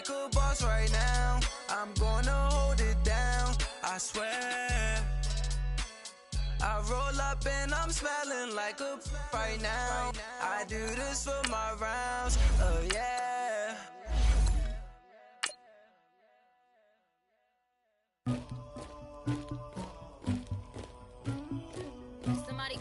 like a boss right now. I'm gonna hold it down, I swear. I roll up and I'm smelling like a right now. I do this for my rounds, oh yeah. Somebody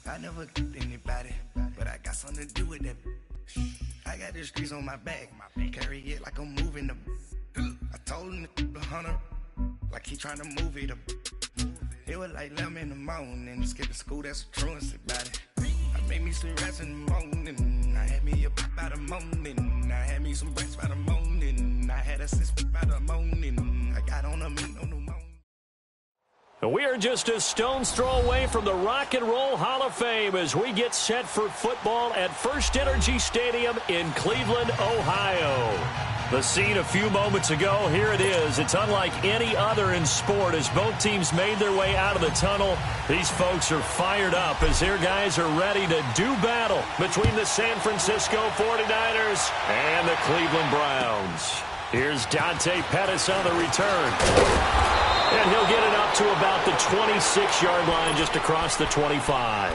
I never killed anybody, but I got something to do with that. I got the streets on my back, carry it like I'm moving the. I told him the hunter, like he trying to move it up. It was like 11 in the morning, skipping school, that's a truancy about it. I made me some rats in the morning, I had me a pop by the morning. I had me some breaks by the morning, I had a six by the morning. I got on a meat on the morning. We are just a stone's throw away from the Rock and Roll Hall of Fame as we get set for football at First Energy Stadium in Cleveland, Ohio. The scene a few moments ago, here it is. It's unlike any other in sport as both teams made their way out of the tunnel. These folks are fired up as their guys are ready to do battle between the San Francisco 49ers and the Cleveland Browns. Here's Dante Pettis on the return. And he'll get it up to about the 26-yard line just across the 25.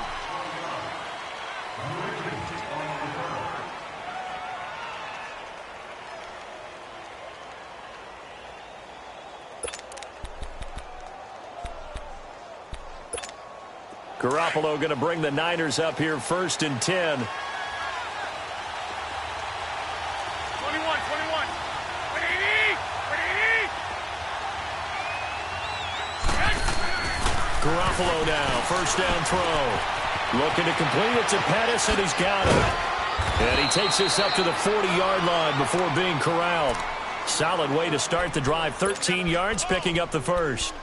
Garoppolo going to bring the Niners up here first and 10. Garoppolo now, first down throw. Looking to complete it to Pettis, and he's got it. And he takes this up to the 40-yard line before being corralled. Solid way to start the drive, 13 yards, picking up the first.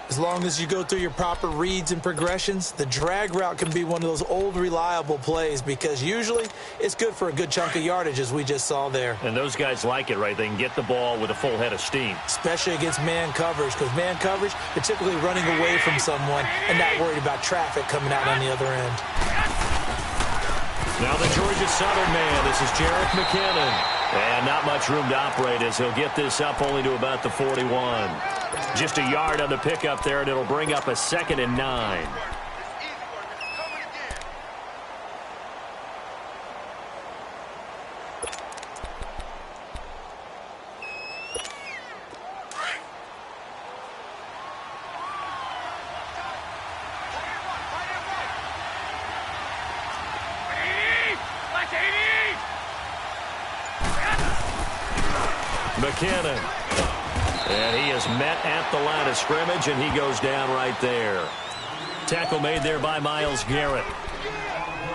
As long as you go through your proper reads and progressions, the drag route can be one of those old reliable plays because usually it's good for a good chunk of yardage as we just saw there. And those guys like it, right? They can get the ball with a full head of steam. Especially against man coverage because man coverage, they're typically running away from someone and not worried about traffic coming out on the other end. Now the Georgia Southern man, this is Jerick McKinnon. And not much room to operate as he'll get this up only to about the 41. Just a yard on the pickup there, and it'll bring up a 2nd and 9. McKinnon. And he is met at the line of scrimmage, and he goes down right there. Tackle made there by Myles Garrett.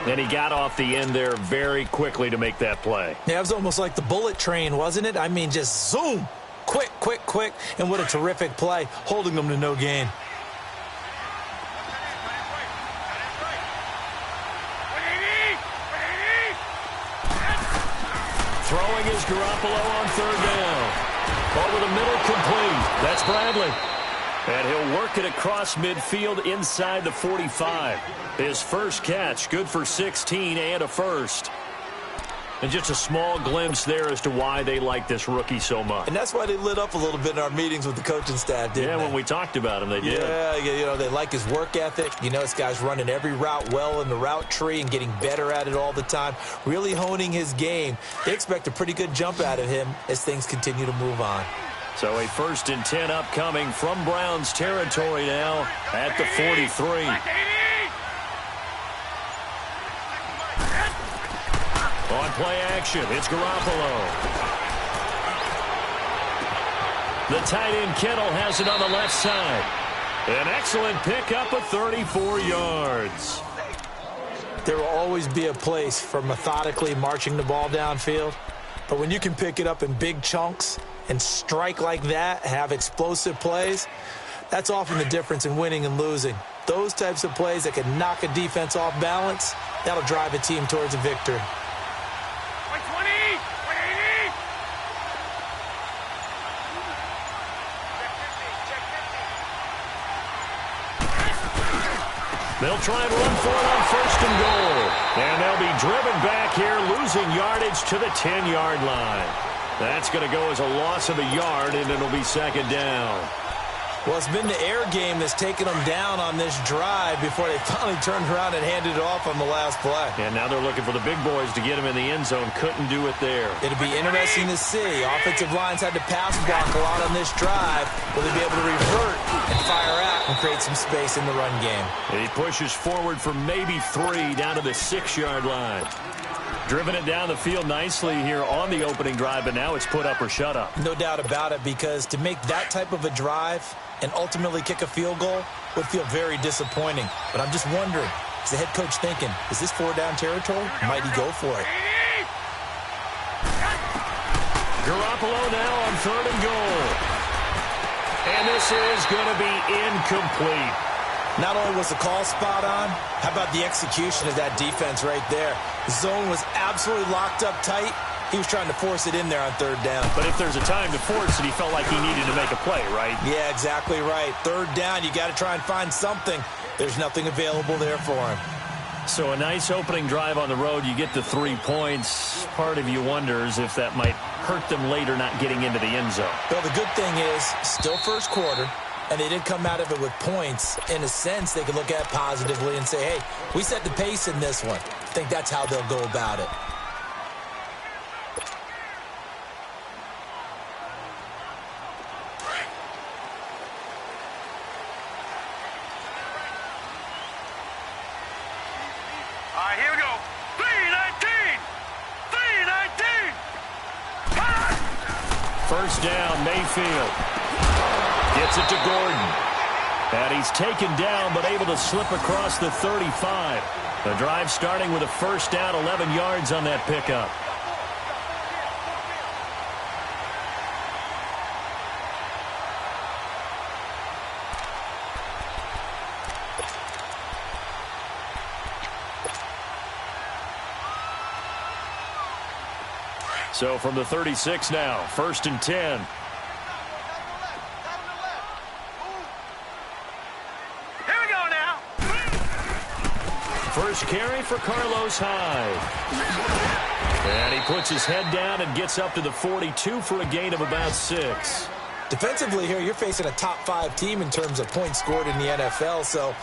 And he got off the end there very quickly to make that play. Yeah, it was almost like the bullet train, wasn't it? I mean, just zoom. Quick, quick, quick. And what a terrific play, holding them to no gain. Throwing is Garoppolo on third down. Over the middle, complete. That's Bradley. And he'll work it across midfield inside the 45. His first catch, good for 16 and a first. And just a small glimpse there as to why they like this rookie so much. And that's why they lit up a little bit in our meetings with the coaching staff, didn't they? When we talked about him, they did. Yeah, you know, they like his work ethic. You know, this guy's running every route well in the route tree and getting better at it all the time, really honing his game. They expect a pretty good jump out of him as things continue to move on. So a 1st and 10 upcoming from Browns territory now at the 43. On play action, it's Garoppolo. The tight end Kittle has it on the left side. An excellent pickup of 34 yards. There will always be a place for methodically marching the ball downfield. But when you can pick it up in big chunks and strike like that, have explosive plays, that's often the difference in winning and losing. Those types of plays that can knock a defense off balance, that'll drive a team towards a victory. They'll try and run for it on first and goal. And they'll be driven back here, losing yardage to the 10-yard line. That's going to go as a loss of a yard, and it'll be second down. Well, it's been the air game that's taken them down on this drive before they finally turned around and handed it off on the last play. And now they're looking for the big boys to get him in the end zone. Couldn't do it there. It'll be interesting to see. Offensive lines had to pass block a lot on this drive. Will they be able to revert and fire out and create some space in the run game? And he pushes forward for maybe 3 down to the 6-yard line. Driven it down the field nicely here on the opening drive, but now it's put up or shut up. No doubt about it, because to make that type of a drive and ultimately kick a field goal would feel very disappointing. But I'm just wondering, is the head coach thinking, is this 4-down territory? Might he go for it? Garoppolo now on 3rd and goal. And this is going to be incomplete. Not only was the call spot on, how about the execution of that defense right there? The zone was absolutely locked up tight. He was trying to force it in there on 3rd down. But if there's a time to force it, he felt like he needed to make a play, right? Yeah, exactly right. 3rd down, you got to try and find something. There's nothing available there for him. So a nice opening drive on the road. You get the 3 points. Part of you wonders if that might hurt them later not getting into the end zone. Well, the good thing is, still first quarter, and they did come out of it with points. In a sense, they could look at it positively and say, hey, we set the pace in this one. I think that's how they'll go about it. All right, here we go. 3-19! 3-19! First down, Mayfield. Gets it to Gordon. And he's taken down, but able to slip across the 35. The drive starting with a first down, 11 yards on that pickup. So from the 36 now, 1st and 10. First carry for Carlos Hyde. And he puts his head down and gets up to the 42 for a gain of about 6. Defensively here, you're facing a top 5 team in terms of points scored in the NFL. So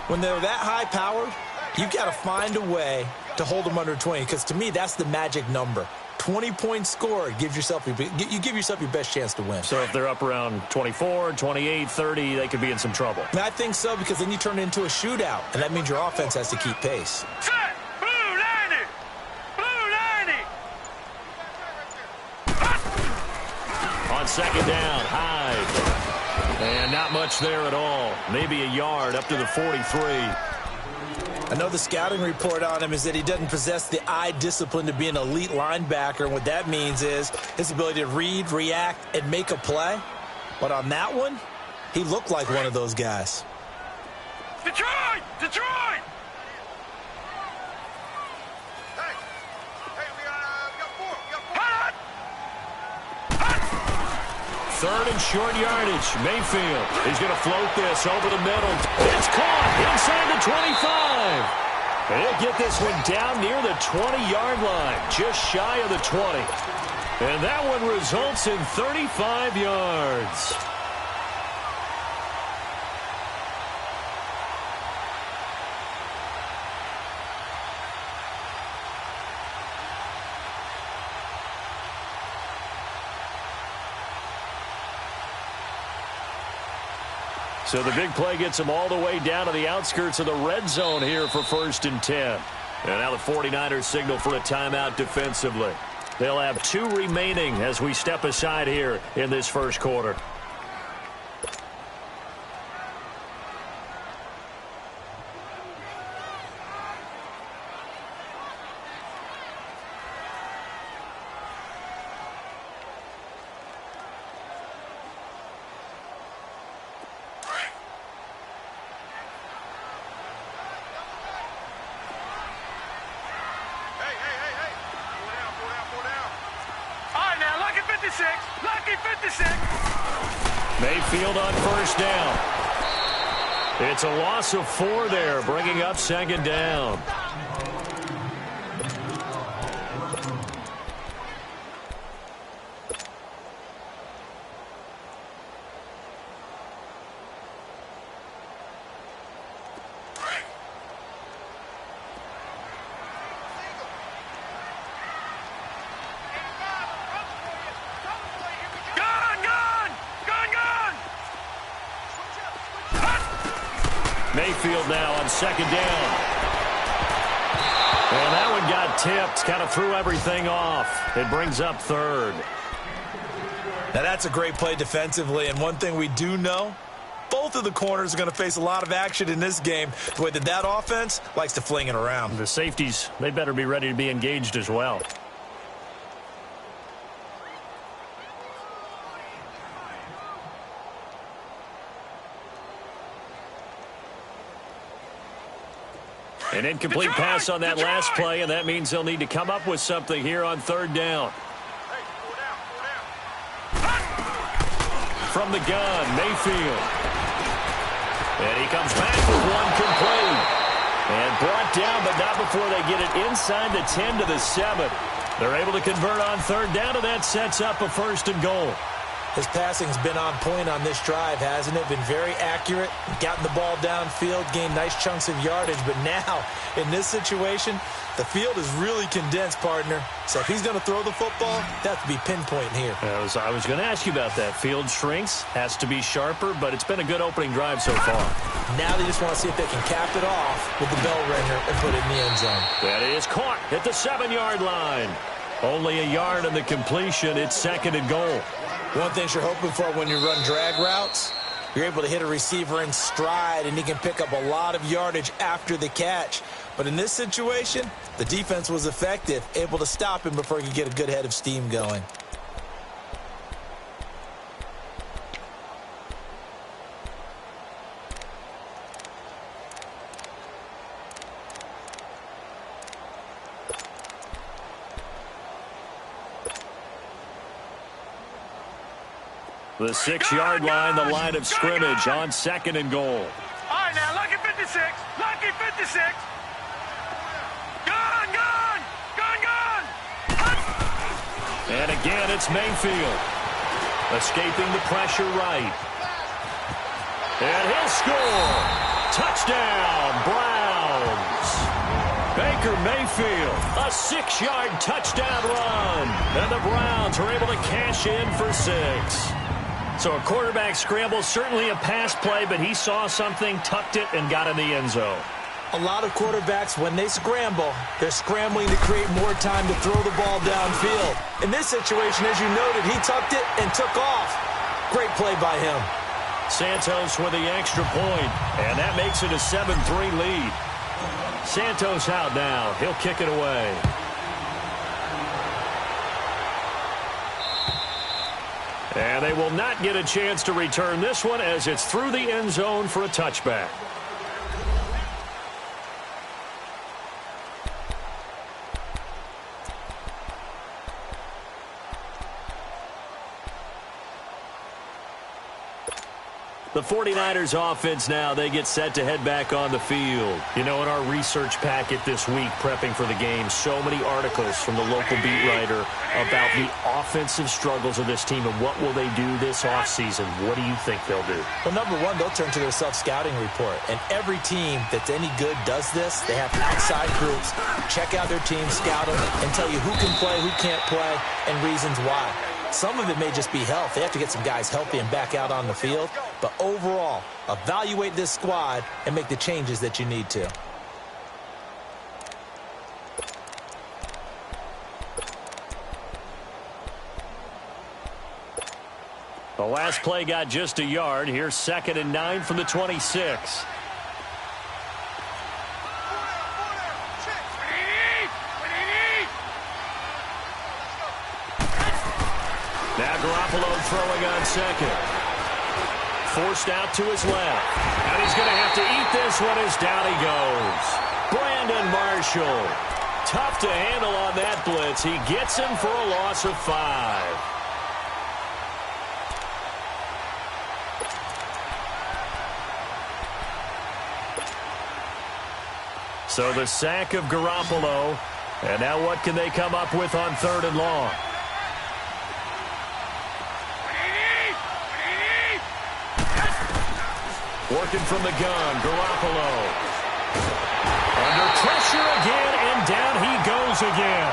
when they're that high-powered, you've got to find a way to hold them under 20. Because to me, that's the magic number. 20 points scored, you give yourself your best chance to win. So if they're up around 24, 28, 30, they could be in some trouble. And I think so, because then you turn it into a shootout, and that means your offense has to keep pace. Set! Blue 90! Blue 90! On second down, Hyde. And not much there at all. Maybe a yard up to the 43. I know the scouting report on him is that he doesn't possess the eye discipline to be an elite linebacker. And what that means is his ability to read, react, and make a play. But on that one, he looked like one of those guys. Detroit! Detroit! Hey, we got 4. Hot! 3rd and short yardage. Mayfield. He's going to float this over the middle. It's caught inside the 25. And he'll get this one down near the 20-yard line, just shy of the 20. And that one results in 35 yards. So the big play gets them all the way down to the outskirts of the red zone here for 1st and 10. And now the 49ers signal for a timeout defensively. They'll have 2 remaining as we step aside here in this first quarter. Lucky 56. Mayfield on first down. It's a loss of 4 there, bringing up second down. Mayfield now on second down. And that one got tipped, kind of threw everything off. It brings up third. Now that's a great play defensively, and one thing we do know, both of the corners are going to face a lot of action in this game. The way that offense likes to fling it around. The safeties, they better be ready to be engaged as well. An incomplete pass on that last play, and that means they'll need to come up with something here on third down. From the gun, Mayfield. And he comes back with one complete. And brought down, but not before they get it inside the 10 to the 7. They're able to convert on third down, and that sets up a 1st and goal. His passing's been on point on this drive, hasn't it? Been very accurate, gotten the ball downfield, gained nice chunks of yardage. But now, in this situation, the field is really condensed, partner. So if he's going to throw the football, that to be pinpoint here. I was going to ask you about that. Field shrinks, has to be sharper, but it's been a good opening drive so far. Now they just want to see if they can cap it off with the bell ringer and put it in the end zone. That is caught at the 7-yard line. Only a yard on the completion. It's 2nd and goal. One thing you're hoping for when you run drag routes, you're able to hit a receiver in stride, and he can pick up a lot of yardage after the catch. But in this situation, the defense was effective, able to stop him before he could get a good head of steam going. The 6-yard line, the line of scrimmage on 2nd and goal. All right, now, lucky 56. Lucky 56. Gun, gun, gun, gun. And again, it's Mayfield. Escaping the pressure right. And he'll score. Touchdown, Browns. Baker Mayfield, a 6-yard touchdown run. And the Browns are able to cash in for 6. So a quarterback scramble, certainly a pass play, but he saw something, tucked it, and got in the end zone. A lot of quarterbacks, when they scramble, they're scrambling to create more time to throw the ball downfield. In this situation, as you noted, he tucked it and took off. Great play by him. Santos with the extra point, and that makes it a 7-3 lead. Santos out now. He'll kick it away. And they will not get a chance to return this one as it's through the end zone for a touchback. The 49ers offense now, they get set to head back on the field. You know, in our research packet this week, prepping for the game, so many articles from the local beat writer about the offensive struggles of this team and what will they do this offseason. What do you think they'll do? Well, number one, they'll turn to their self-scouting report. And every team that's any good does this. They have outside groups, check out their team, scout them, and tell you who can play, who can't play, and reasons why. Some of it may just be health. They have to get some guys healthy and back out on the field. But overall, evaluate this squad and make the changes that you need to. The last play got just a yard. Here's 2nd and 9 from the 26. Now Garoppolo throwing on 2nd. Forced out to his left. And he's going to have to eat this one as down he goes. Brandon Marshall. Tough to handle on that blitz. He gets him for a loss of 5. So the sack of Garoppolo. And now what can they come up with on 3rd and long? Working from the gun, Garoppolo. Under pressure again, and down he goes again.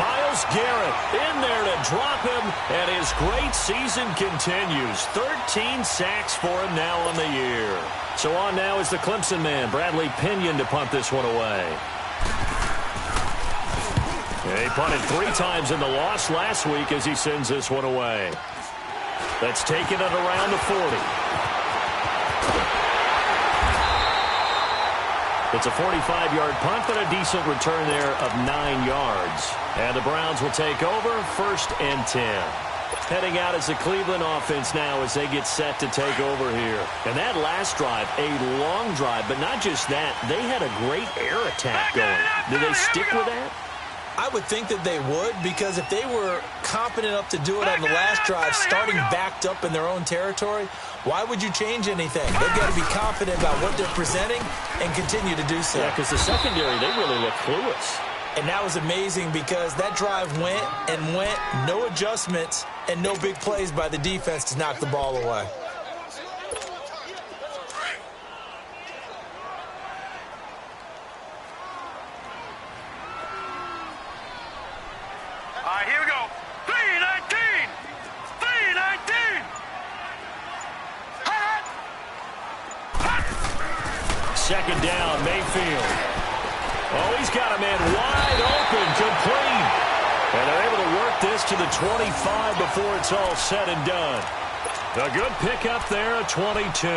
Myles Garrett in there to drop him, and his great season continues. 13 sacks for him now on the year. So on now is the Clemson man, Bradley Pinion, to punt this one away. He punted 3 times in the loss last week as he sends this one away. That's taken it around the 40. It's a 45-yard punt, but a decent return there of 9 yards. And the Browns will take over, 1st and 10. Heading out as the Cleveland offense now as they get set to take over here. And that last drive, a long drive, but not just that. They had a great air attack going. Did they stick with that? I would think that they would, because if they were confident enough to do it on the last drive, starting backed up in their own territory, why would you change anything? They've got to be confident about what they're presenting and continue to do so. Yeah, because the secondary, they really look clueless. And that was amazing because that drive went and went, no adjustments and no big plays by the defense to knock the ball away. Here we go. 3-19. 3-19. Second down, Mayfield. Oh, he's got a man wide open, complete. And they're able to work this to the 25 before it's all said and done. A good pickup there, a 22.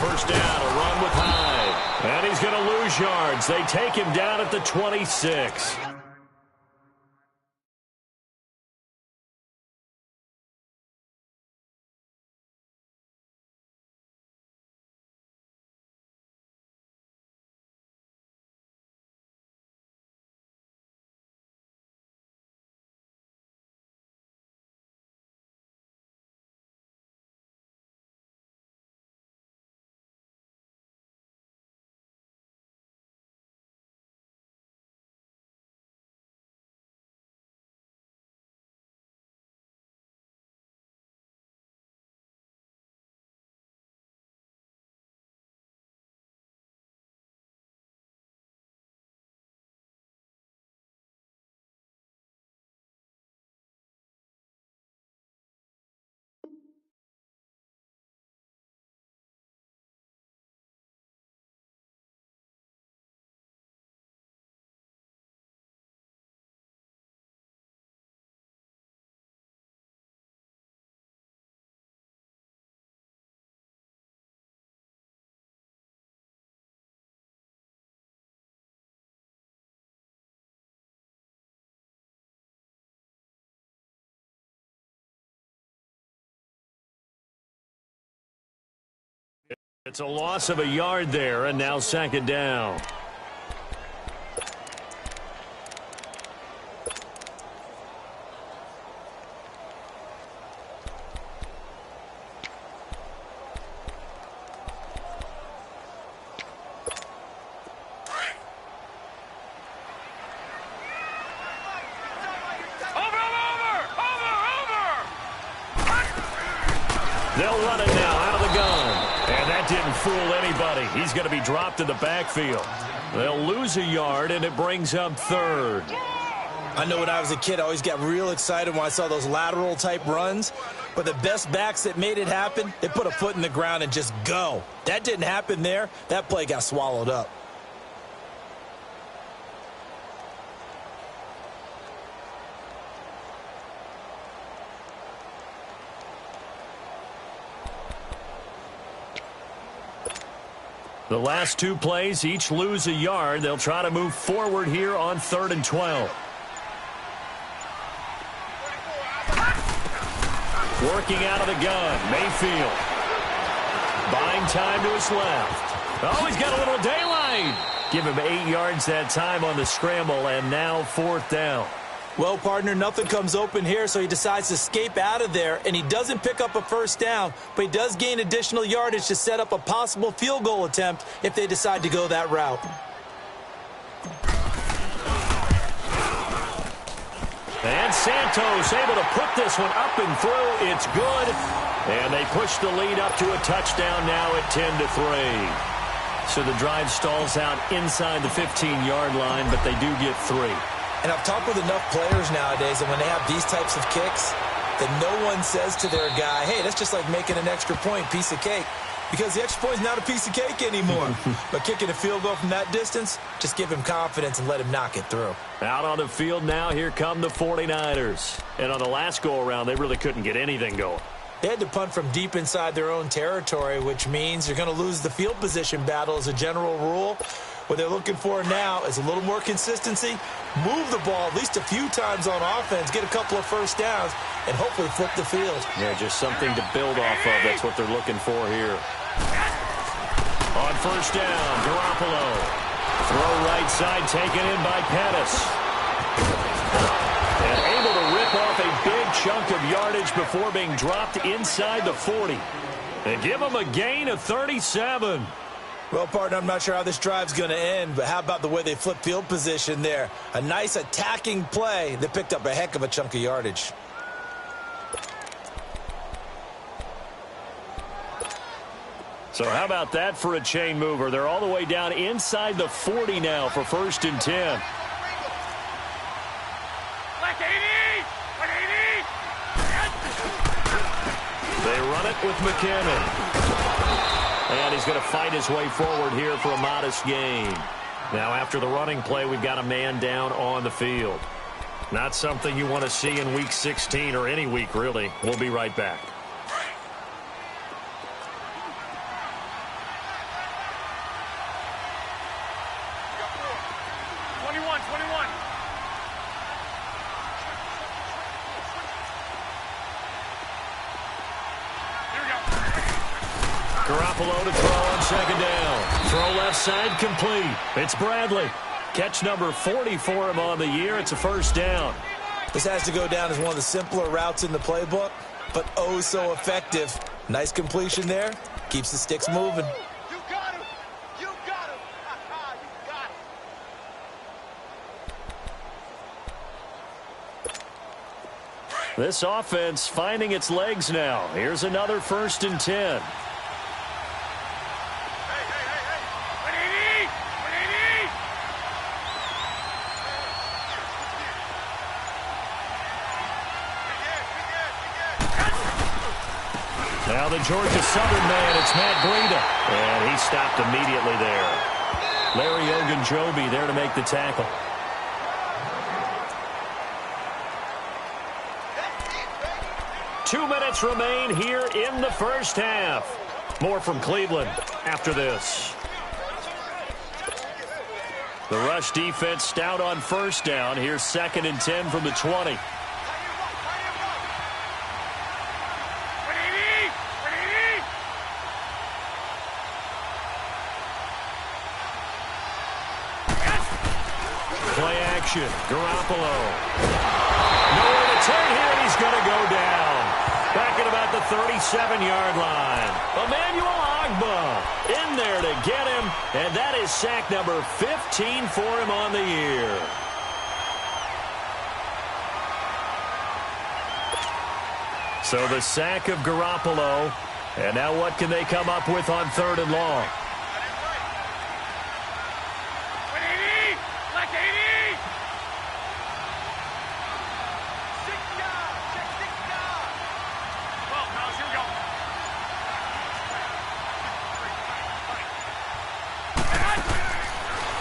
First down, a run with Hyde. And he's going to lose yards. They take him down at the 26. It's a loss of a yard there, and now second down. They'll run it now out of the gun. And that didn't fool anybody. He's going to be dropped in the backfield. They'll lose a yard, and it brings up third. I know when I was a kid, I always got real excited when I saw those lateral-type runs. But the best backs that made it happen, they put a foot in the ground and just go. That didn't happen there. That play got swallowed up. The last two plays each lose a yard. They'll try to move forward here on 3rd and 12. Working out of the gun, Mayfield. Buying time to his left. Oh, he's got a little daylight. Give him 8 yards that time on the scramble, and now 4th down. Well, partner, nothing comes open here, so he decides to escape out of there, and he doesn't pick up a first down, but he does gain additional yardage to set up a possible field goal attempt if they decide to go that route. And Santos able to put this one up and through. It's good. And they push the lead up to a touchdown now at 10-3. So the drive stalls out inside the 15-yard line, but they do get 3. And I've talked with enough players nowadays that when they have these types of kicks, that no one says to their guy, hey, that's just like making an extra point, piece of cake. Because the extra point is not a piece of cake anymore. But kicking a field goal from that distance, just give him confidence and let him knock it through. Out on the field now, here come the 49ers. And on the last go-around, they really couldn't get anything going. They had to punt from deep inside their own territory, which means you're going to lose the field position battle as a general rule. What they're looking for now is a little more consistency, move the ball at least a few times on offense, get a couple of first downs, and hopefully flip the field. Yeah, just something to build off of. That's what they're looking for here. On first down, Garoppolo. Throw right side, taken in by Pettis. And able to rip off a big chunk of yardage before being dropped inside the 40. And give him a gain of 37. Well, partner, I'm not sure how this drive's going to end, but how about the way they flip field position there? A nice attacking play that picked up a heck of a chunk of yardage. So how about that for a chain mover? They're all the way down inside the 40 now for 1st and 10. They run it with McKinnon. And he's going to fight his way forward here for a modest gain. Now after the running play, we've got a man down on the field. Not something you want to see in Week 16 or any week, really. We'll be right back. Garoppolo to throw on 2nd down. Throw left side complete. It's Bradley. Catch number 40 for him on the year. It's a 1st down. This has to go down as one of the simpler routes in the playbook, but oh so effective. Nice completion there. Keeps the sticks moving. You got him. You got him. You got him. This offense finding its legs now. Here's another 1st and 10. Now the Georgia Southern man, it's Matt Breida. And he stopped immediately there. Larry Ogunjobi there to make the tackle. Two minutes remain here in the first half. More from Cleveland after this. The rush defense stout on 1st down. Here's 2nd and 10 from the 20. Garoppolo. Nowhere to turn here, and he's going to go down. Back at about the 37-yard line. Emmanuel Ogbah in there to get him, and that is sack number 15 for him on the year. So the sack of Garoppolo, and now what can they come up with on 3rd and long?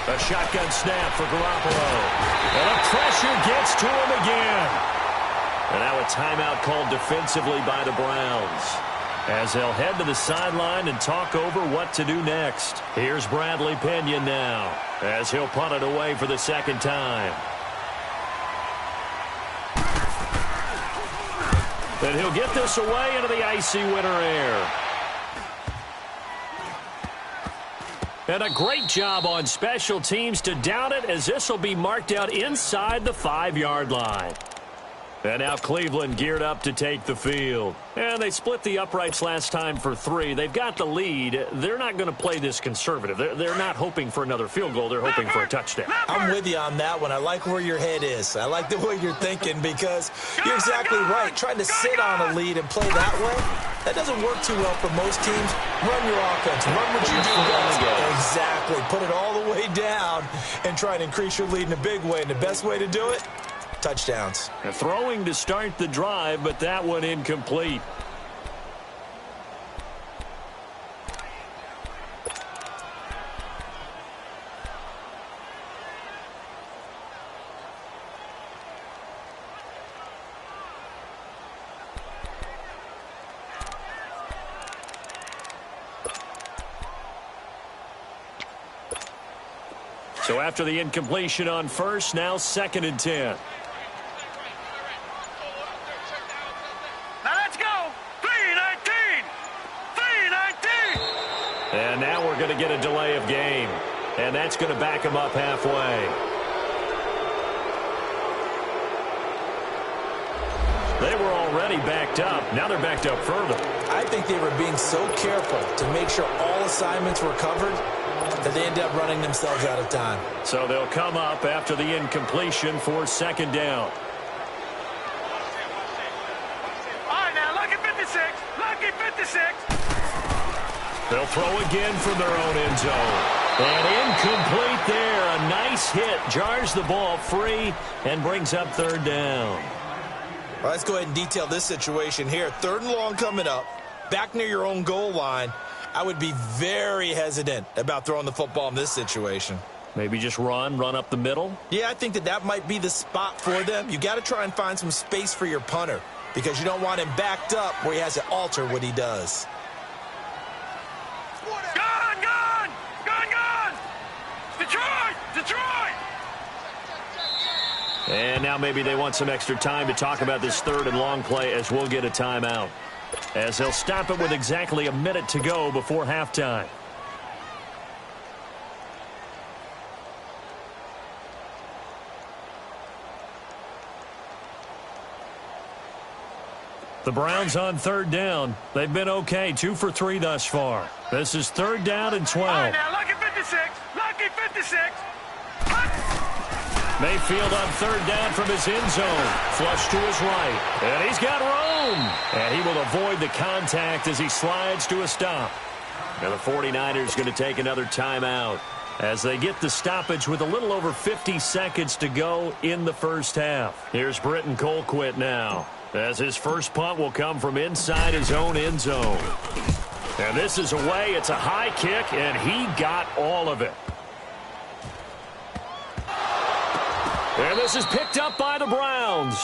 A shotgun snap for Garoppolo. And the pressure gets to him again. And now a timeout called defensively by the Browns, as they'll head to the sideline and talk over what to do next. Here's Bradley Pinion now, as he'll punt it away for the 2nd time. And he'll get this away into the icy winter air. And a great job on special teams to down it, as this will be marked out inside the 5-yard line. And now Cleveland geared up to take the field. And they split the uprights last time for 3. They've got the lead. They're not going to play this conservative. They're not hoping for another field goal. They're hoping for a touchdown. I'm with you on that one. I like where your head is. I like the way you're thinking, because you're exactly right. Trying to sit on a lead and play that way, that doesn't work too well for most teams. Run your offense. Run what you do best. Exactly. Put it all the way down and try and increase your lead in a big way. And the best way to do it? Touchdowns. A throwing to start the drive, but that one incomplete. So after the incompletion on first, now 2nd and 10. And now we're going to get a delay of game. And that's going to back them up halfway. They were already backed up. Now they're backed up further. I think they were being so careful to make sure all assignments were covered that they ended up running themselves out of time. So they'll come up after the incompletion for 2nd down. All right, now, lucky 56. Lucky 56. They'll throw again from their own end zone. And incomplete there. A nice hit. Jars the ball free and brings up 3rd down. Well, let's go ahead and detail this situation here. 3rd and long coming up. Back near your own goal line. I would be very hesitant about throwing the football in this situation. Maybe just run up the middle? Yeah, I think that might be the spot for them. You got to try and find some space for your punter, because you don't want him backed up where he has to alter what he does. Detroit! And now maybe they want some extra time to talk about this 3rd and long play, as we'll get a timeout. As they'll stop it with exactly a minute to go before halftime. The Browns on 3rd down. They've been okay, 2 for 3 thus far. This is 3rd down and 12. All right, now, lucky 56. Lucky 56. Mayfield on 3rd down from his end zone. Flush to his right. And he's got room. And he will avoid the contact as he slides to a stop. Now the 49ers going to take another timeout as they get the stoppage with a little over 50 seconds to go in the first half. Here's Britton Colquitt now, as his first punt will come from inside his own end zone. And this is away. It's a high kick, and he got all of it. And this is picked up by the Browns.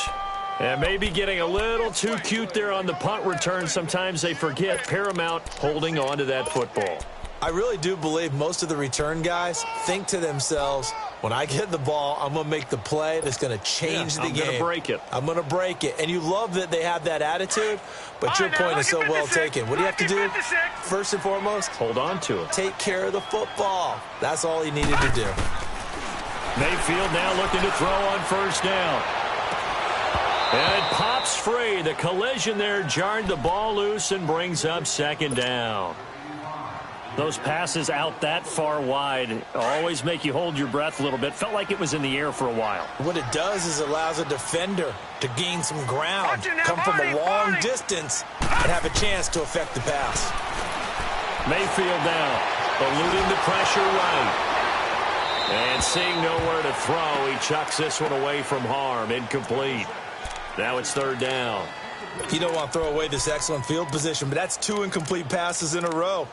And maybe getting a little too cute there on the punt return. Sometimes they forget paramount holding on to that football. I really do believe most of the return guys think to themselves, when I get the ball, I'm going to make the play that's going to change the game. I'm going to break it. I'm going to break it. And you love that they have that attitude, but your point is so well taken. What do you have to do? First and foremost, hold on to it. Take care of the football. That's all he needed to do. Mayfield now looking to throw on 1st down. And it pops free. The collision there jarred the ball loose and brings up 2nd down. Those passes out that far wide always make you hold your breath a little bit. Felt like it was in the air for a while. What it does is allows a defender to gain some ground, come from a long distance, and have a chance to affect the pass. Mayfield now, eluding the pressure right. And seeing nowhere to throw, he chucks this one away from harm. Incomplete. Now it's 3rd down. You don't want to throw away this excellent field position, but that's 2 incomplete passes in a row.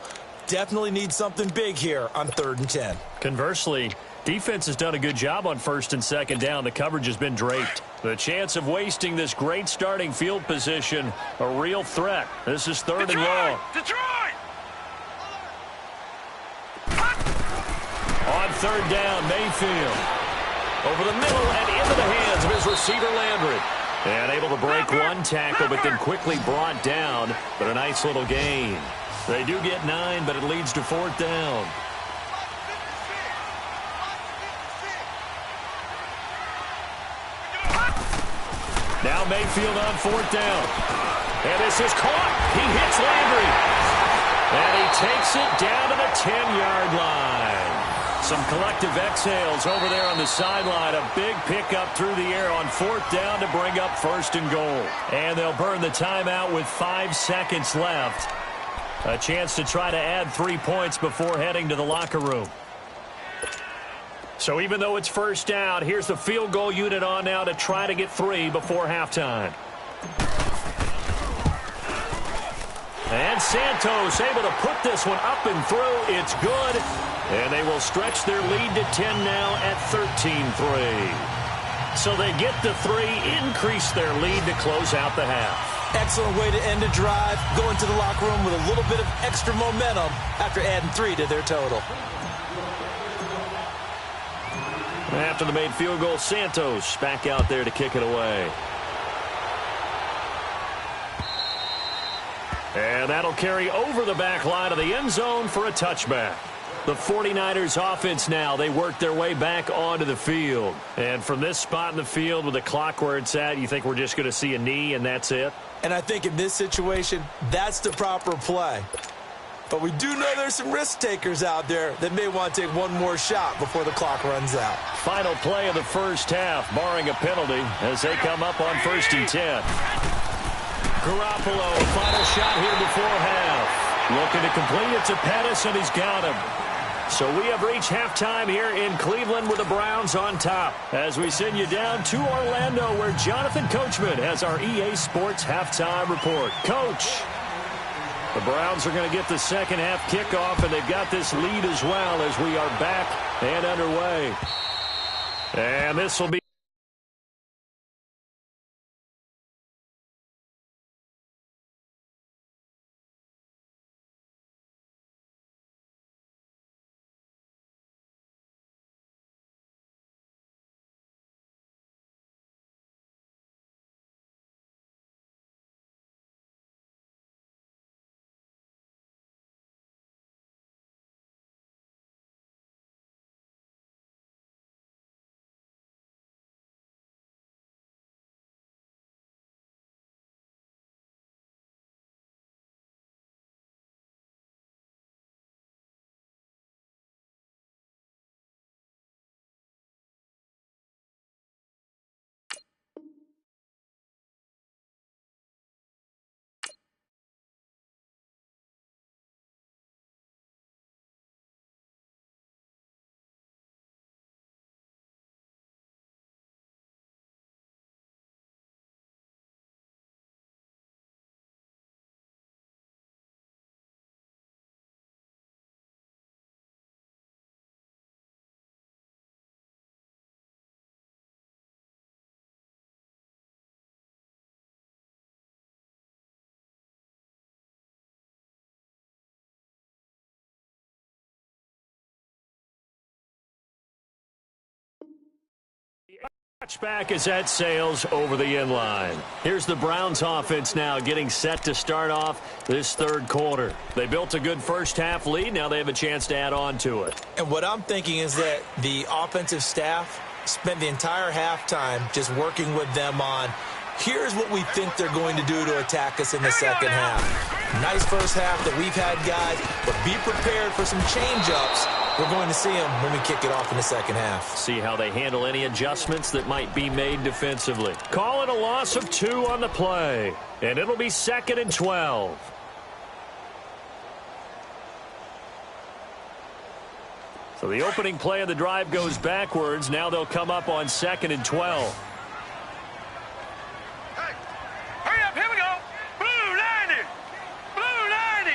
Definitely need something big here on 3rd and 10. Conversely, defense has done a good job on 1st and 2nd down. The coverage has been draped. The chance of wasting this great starting field position, a real threat. This is 3rd and long. Detroit! On 3rd down, Mayfield. Over the middle and into the hands of his receiver, Landry. And able to break one tackle, but then quickly brought down. But a nice little gain. They do get 9, but it leads to 4th down. Now Mayfield on 4th down. And this is caught. He hits Landry. And he takes it down to the 10-yard line. Some collective exhales over there on the sideline. A big pickup through the air on 4th down to bring up 1st and goal. And they'll burn the timeout with 5 seconds left. A chance to try to add 3 points before heading to the locker room. So even though it's 1st down, here's the field goal unit on now to try to get 3 before halftime. And Santos able to put this one up and through. It's good. And they will stretch their lead to 10 now at 13-3. So they get the 3, increase their lead to close out the half. Excellent way to end a drive. Go into the locker room with a little bit of extra momentum after adding 3 to their total. After the made field goal, Santos back out there to kick it away. And that'll carry over the back line of the end zone for a touchback. The 49ers offense now, they work their way back onto the field. And from this spot in the field with the clock where it's at, you think we're just going to see a knee and that's it? And I think in this situation, that's the proper play. But we do know there's some risk takers out there that may want to take one more shot before the clock runs out. Final play of the 1st half, barring a penalty, as they come up on 1st and 10. Garoppolo, final shot here before half. Looking to complete it to Pettis, and he's got him. So we have reached halftime here in Cleveland with the Browns on top. As we send you down to Orlando, where Jonathan Coachman has our EA Sports halftime report. Coach, the Browns are going to get the second half kickoff, and they've got this lead as well as we are back and underway. And this will be touchback as that sails over the end line. Here's the Browns offense now getting set to start off this 3rd quarter. They built a good 1st half lead. Now they have a chance to add on to it. And what I'm thinking is that the offensive staff spent the entire halftime just working with them on, here's what we think they're going to do to attack us in the second half. Nice 1st half that we've had, guys, but be prepared for some change-ups. We're going to see them when we kick it off in the second half. See how they handle any adjustments that might be made defensively. Call it a loss of 2 on the play, and it'll be 2nd and 12. So the opening play of the drive goes backwards. Now they'll come up on 2nd and 12. Hurry up, here we go. Blue 90. Blue 90.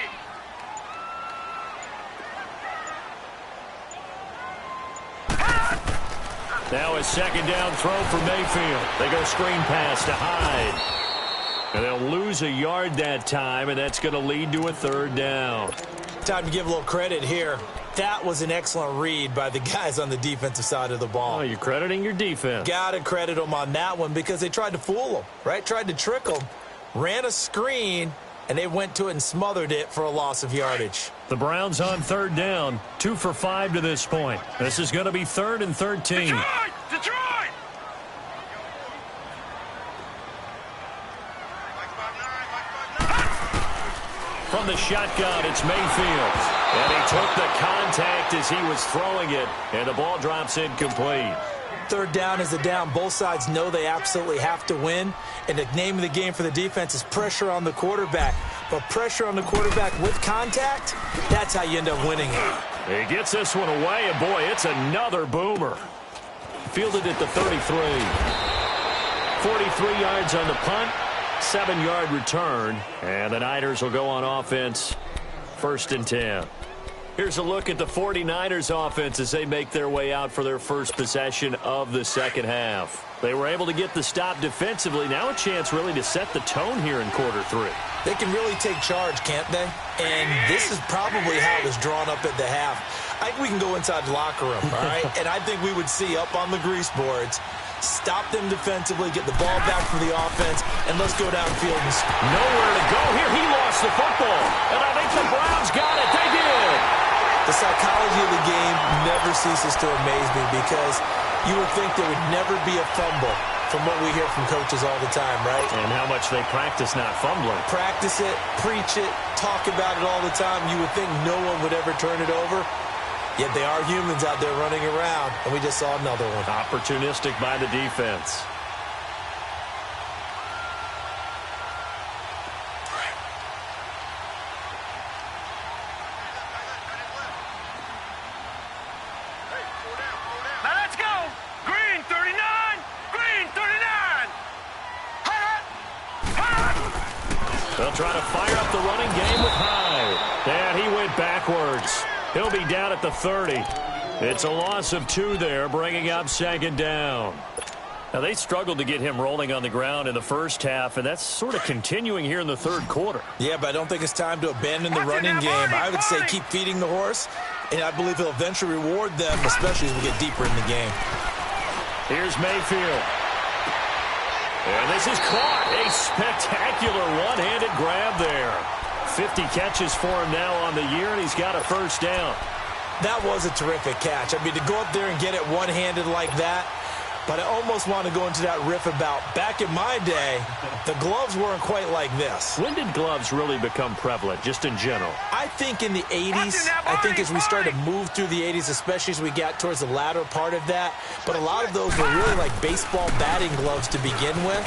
Now a 2nd down throw for Mayfield. They go screen pass to Hyde. And they'll lose a yard that time, and that's going to lead to a 3rd down. Time to give a little credit here. That was an excellent read by the guys on the defensive side of the ball. Oh, you're crediting your defense. Got to credit them on that one because they tried to fool them, right? Tried to trick them, ran a screen, and they went to it and smothered it for a loss of yardage. The Browns on 3rd down, 2 for 5 to this point. This is going to be 3rd and 13. Detroit! Detroit! From the shotgun, it's Mayfield. And he took the contact as he was throwing it, and the ball drops incomplete. Third down is the down. Both sides know they absolutely have to win, and the name of the game for the defense is pressure on the quarterback. But pressure on the quarterback with contact, that's how you end up winning it. He gets this one away, and boy, it's another boomer. Fielded at the 33. 43 yards on the punt, 7-yard return, and the Niners will go on offense, 1st and 10. Here's a look at the 49ers offense as they make their way out for their first possession of the second half. They were able to get the stop defensively. Now a chance really to set the tone here in quarter 3. They can really take charge, can't they? And this is probably how it was drawn up at the half. I think we can go inside the locker room, all right? And I think we would see up on the grease boards, stop them defensively, get the ball back for the offense, and let's go downfield. And nowhere to go here. He lost the football. And I think the Browns got it. They did. The psychology of the game never ceases to amaze me because you would think there would never be a fumble from what we hear from coaches all the time, right? And how much they practice not fumbling. Practice it, preach it, talk about it all the time. You would think no one would ever turn it over. Yet they are humans out there running around, and we just saw another one. Opportunistic by the defense. Now let's go. Green 39. Green 39. They'll try to fire up the running game with Hyde. And he went backwards. He'll be down at the 30. It's a loss of 2 there, bringing up 2nd down. Now, they struggled to get him rolling on the ground in the first half, and that's sort of continuing here in the third quarter. Yeah, but I don't think it's time to abandon the running game. I would say keep feeding the horse, and I believe he'll eventually reward them, especially as we get deeper in the game. Here's Mayfield. And this is caught. A spectacular one-handed grab there. 50 catches for him now on the year, and he's got a first down. That was a terrific catch. I mean, to go up there and get it one-handed like that, but I almost want to go into that riff about back in my day, the gloves weren't quite like this. When did gloves really become prevalent, just in general? I think in the 80s. I think as we started to move through the 80s, especially as we got towards the latter part of that. But a lot of those were really like baseball batting gloves to begin with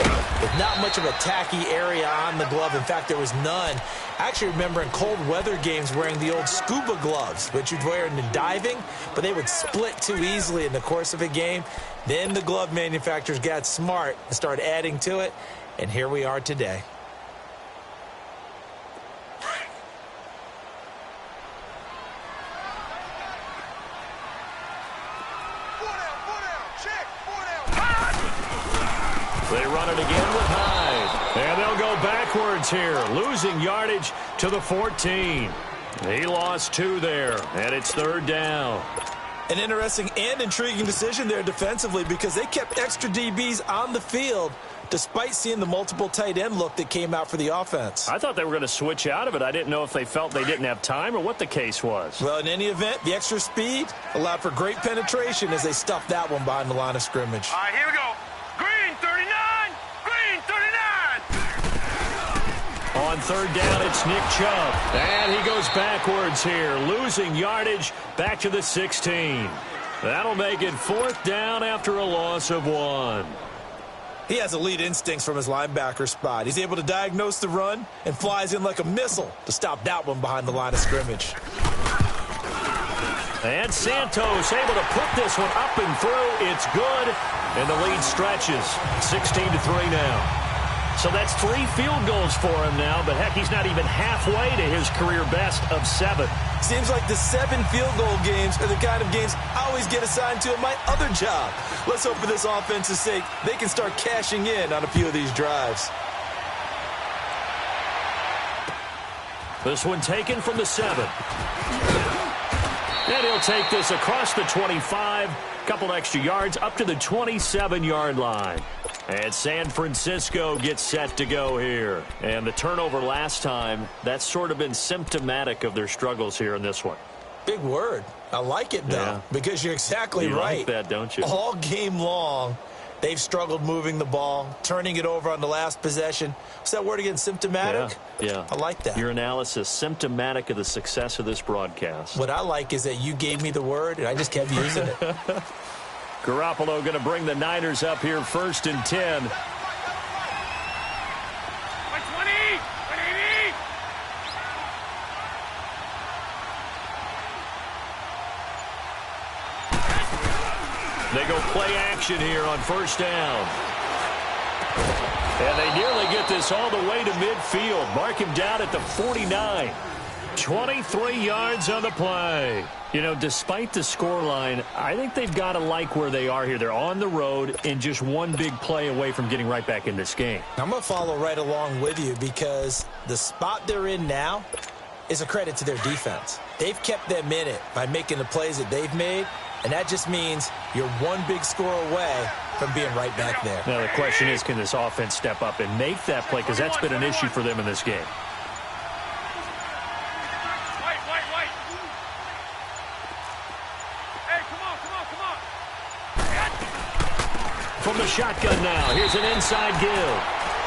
not much of a tacky area on the glove. In fact, there was none. I actually remember in cold weather games wearing the old scuba gloves, which you'd wear in the diving, but they would split too easily in the course of a game. Then the glove manufacturers got smart and started adding to it, and here we are today. They run it again with Hyde. And they'll go backwards here, losing yardage to the 14. He lost 2 there, and it's 3rd down. An interesting and intriguing decision there defensively because they kept extra DBs on the field despite seeing the multiple tight end look that came out for the offense. I thought they were going to switch out of it. I didn't know if they felt they didn't have time or what the case was. Well, in any event, the extra speed allowed for great penetration as they stuffed that one behind the line of scrimmage. All right, here we go. Green 39. Green 39. On 3rd down, it's Nick Chubb. And he goes backwards here, losing yardage back to the 16. That'll make it 4th down after a loss of 1. He has elite instincts from his linebacker spot. He's able to diagnose the run and flies in like a missile to stop that one behind the line of scrimmage. And Santos able to put this one up and through. It's good, and the lead stretches 16-3 now. So that's 3 field goals for him now, but heck, he's not even halfway to his career best of 7. Seems like the 7 field goal games are the kind of games I always get assigned to in my other job. Let's hope for this offense's sake they can start cashing in on a few of these drives. This one taken from the 7. And he'll take this across the 25, couple extra yards up to the 27-yard line. And San Francisco gets set to go here. And the turnover last time, that's sort of been symptomatic of their struggles here in this one. Big word. I like it, though, because you're exactly right. You like that, don't you? All game long, They've struggled moving the ball, turning it over on the last possession. What's that word again, symptomatic? Yeah. I like that. Your analysis, symptomatic of the success of this broadcast. What I like is that you gave me the word, and I just kept using it. Garoppolo going to bring the Niners up here 1st and 10. They go play action here on 1st down. And they nearly get this all the way to midfield. Mark him down at the 49. 23 yards on the play. You know, despite the scoreline, I think they've got to like where they are here. They're on the road and just one big play away from getting right back in this game. I'm going to follow right along with you because the spot they're in now is a credit to their defense. They've kept them in it by making the plays that they've made. And that just means you're one big score away from being right back there. Now, the question is, can this offense step up and make that play? Because that's been an issue for them in this game. Hey, come on. From the shotgun now, here's an inside give.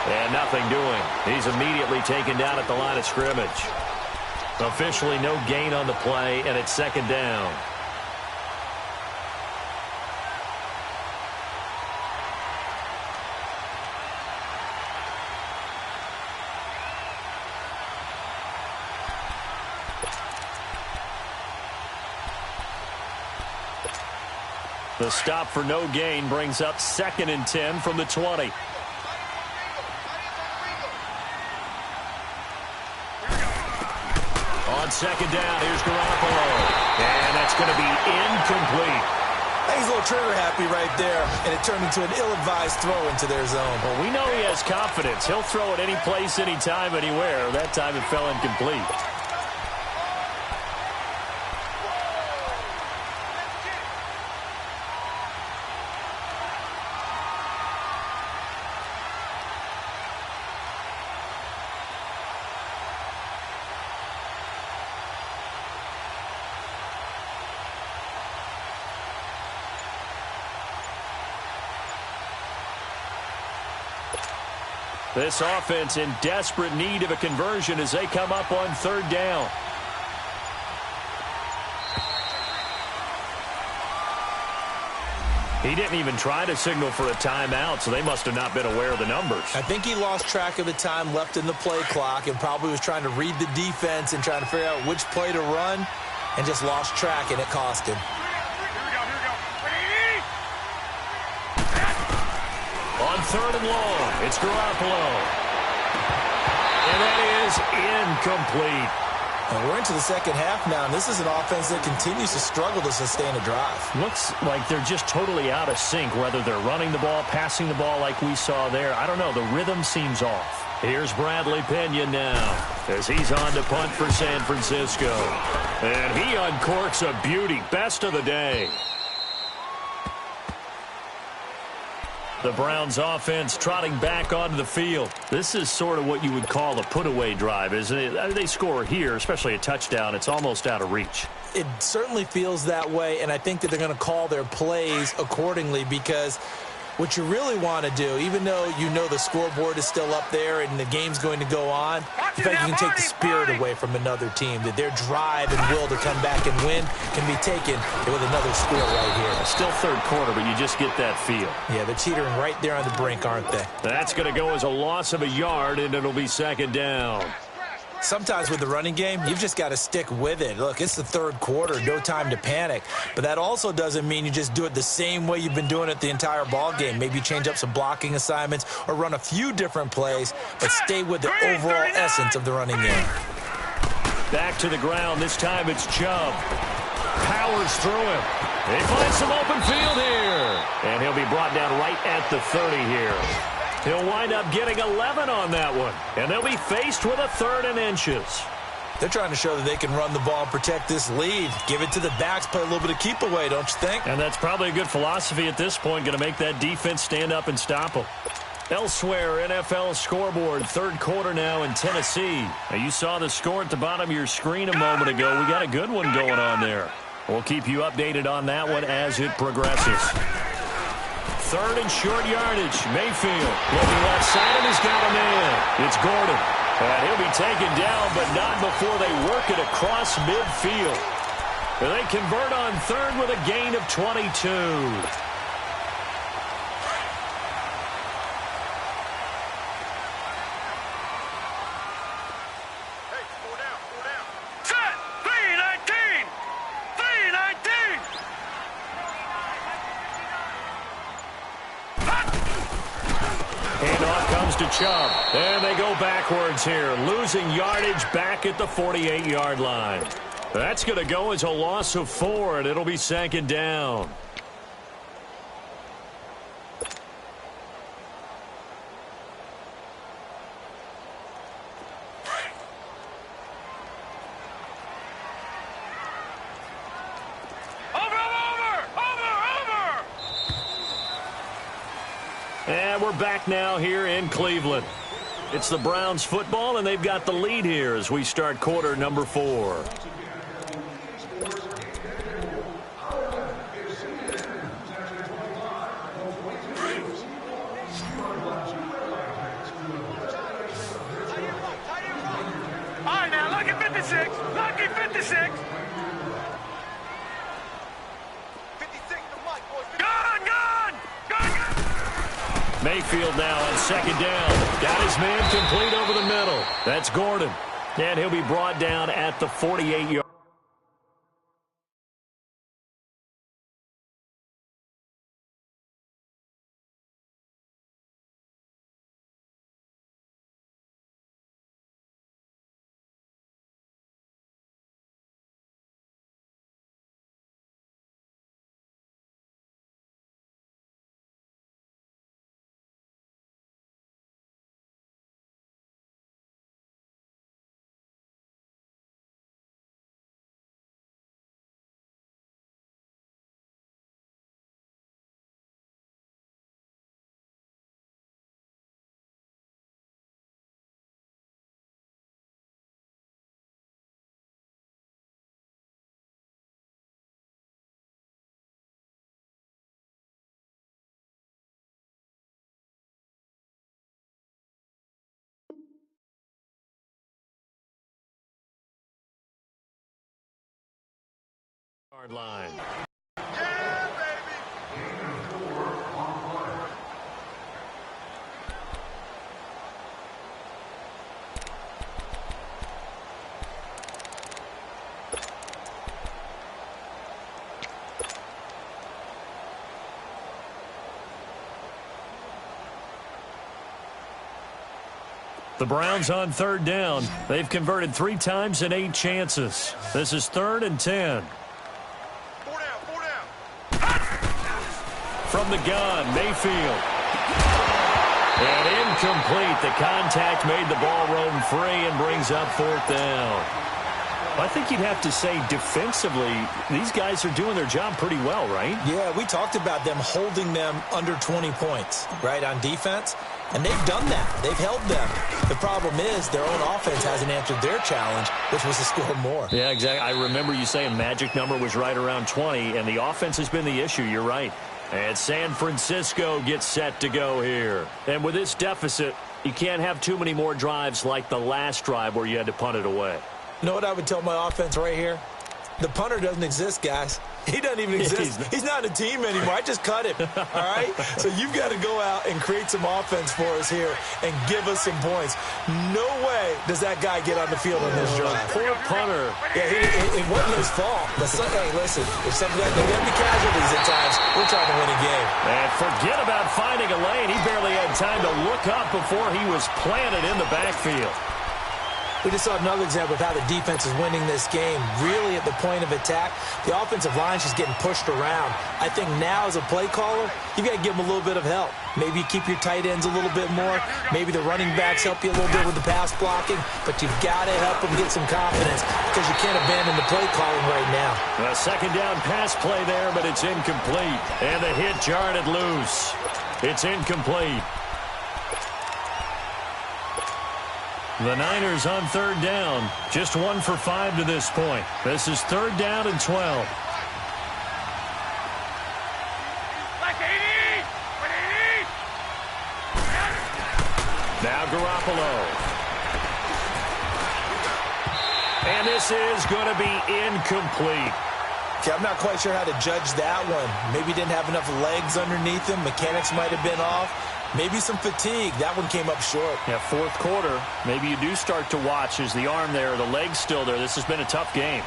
And nothing doing. He's immediately taken down at the line of scrimmage. Officially no gain on the play, and it's 2nd down. The stop for no gain brings up 2nd and 10 from the 20. On 2nd down, here's Garoppolo. And that's going to be incomplete. He's a little trigger happy right there, and it turned into an ill-advised throw into their zone. Well, we know he has confidence. He'll throw it any place, anytime, anywhere. That time it fell incomplete. This offense in desperate need of a conversion as they come up on 3rd down. He didn't even try to signal for a timeout, so they must have not been aware of the numbers. I think he lost track of the time left in the play clock and probably was trying to read the defense and trying to figure out which play to run and just lost track, and it cost him. On 3rd and long, it's Garoppolo. And that is incomplete. And we're into the 2nd half now, and this is an offense that continues to struggle to sustain a drive. Looks like they're just totally out of sync, whether they're running the ball, passing the ball like we saw there. I don't know. The rhythm seems off. Here's Bradley Pinion now as he's on to punt for San Francisco. And he uncorks a beauty. Best of the day. The Browns offense trotting back onto the field. This is sort of what you would call a put-away drive, isn't it? They score here, especially a touchdown. It's almost out of reach. It certainly feels that way, and I think that they're going to call their plays accordingly because what you really want to do, even though you know the scoreboard is still up there and the game's going to go on, in fact, you can take the spirit away from another team, that their drive and will to come back and win can be taken with another score right here. Still 3rd quarter, but you just get that feel. Yeah, they're teetering right there on the brink, aren't they? That's going to go as a loss of a yard, and it'll be 2nd down. Sometimes with the running game, you've just got to stick with it. Look, it's the 3rd quarter, no time to panic. But that also doesn't mean you just do it the same way you've been doing it the entire ball game. Maybe change up some blocking assignments or run a few different plays, but stay with the overall essence of the running game. Back to the ground. This time it's Chubb. Powers through him. They find some open field here. And he'll be brought down right at the 30 here. He'll wind up getting 11 on that one. And they'll be faced with a 3rd and inches. They're trying to show that they can run the ball and protect this lead. Give it to the backs, play a little bit of keep away, don't you think? And that's probably a good philosophy at this point. Going to make that defense stand up and stop them. Elsewhere, NFL scoreboard, 3rd quarter now in Tennessee. Now, you saw the score at the bottom of your screen a moment ago. We got a good one going on there. We'll keep you updated on that one as it progresses. third and short yardage. Mayfield looking left side, and he's got a man. It's Gordon. And he'll be taken down, but not before they work it across midfield. And they convert on third with a gain of 22. To Chubb, and they go backwards here, losing yardage back at the 48-yard line. That's going to go as a loss of 4, and it'll be second down. And we're back now here in Cleveland. It's the Browns football, and they've got the lead here as we start quarter number 4. All right, now, lucky 56. Lucky 56. Mayfield now on second down. Got his man complete over the middle. That's Gordon. And he'll be brought down at the 48-yard. Line. Yeah, baby. The Browns on third down. They've converted 3 times in 8 chances. This is 3rd and 10. From the gun, Mayfield. And incomplete. The contact made the ball roam free and brings up 4th down. I think you'd have to say defensively, these guys are doing their job pretty well, right? Yeah, we talked about them holding them under 20 points, right, on defense. And they've done that. They've held them. The problem is their own offense hasn't answered their challenge, which was to score more. Yeah, exactly. I remember you saying magic number was right around 20, and the offense has been the issue. You're right. And San Francisco gets set to go here. And with this deficit, you can't have too many more drives like the last drive where you had to punt it away. You know what I would tell my offense right here? The punter doesn't exist, guys. He doesn't even exist. He's not a team anymore. I just cut him, all right? So you've got to go out and create some offense for us here and give us some points. No way does that guy get on the field on this drive. Poor punter. Yeah, it wasn't his fault. Hey, listen, if something like there's going to be casualties at times, we're trying to win a game. And forget about finding a lane. He barely had time to look up before he was planted in the backfield. We just saw another example of how the defense is winning this game. Really at the point of attack, the offensive line is just getting pushed around. I think now as a play caller, you've got to give them a little bit of help. Maybe you keep your tight ends a little bit more. Maybe the running backs help you a little bit with the pass blocking. But you've got to help them get some confidence because you can't abandon the play calling right now. A second down pass play there, but it's incomplete. And the hit jarred it loose. It's incomplete. The Niners on third down. Just 1 for 5 to this point. This is 3rd down and 12. Like 80! Now Garoppolo. And this is going to be incomplete. Okay, I'm not quite sure how to judge that one. Maybe didn't have enough legs underneath him. Mechanics might have been off. Maybe some fatigue. That one came up short. Yeah, fourth quarter. Maybe you do start to watch. Is the arm there, the leg's still there? This has been a tough game.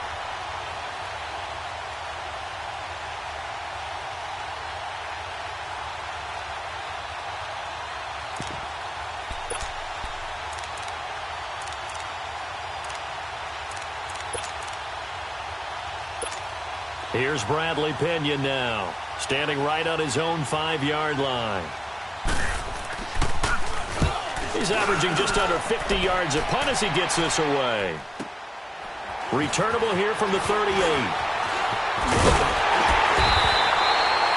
Here's Bradley Pinion now, standing right on his own 5-yard line. He's averaging just under 50 yards a punt as he gets this away. Returnable here from the 38.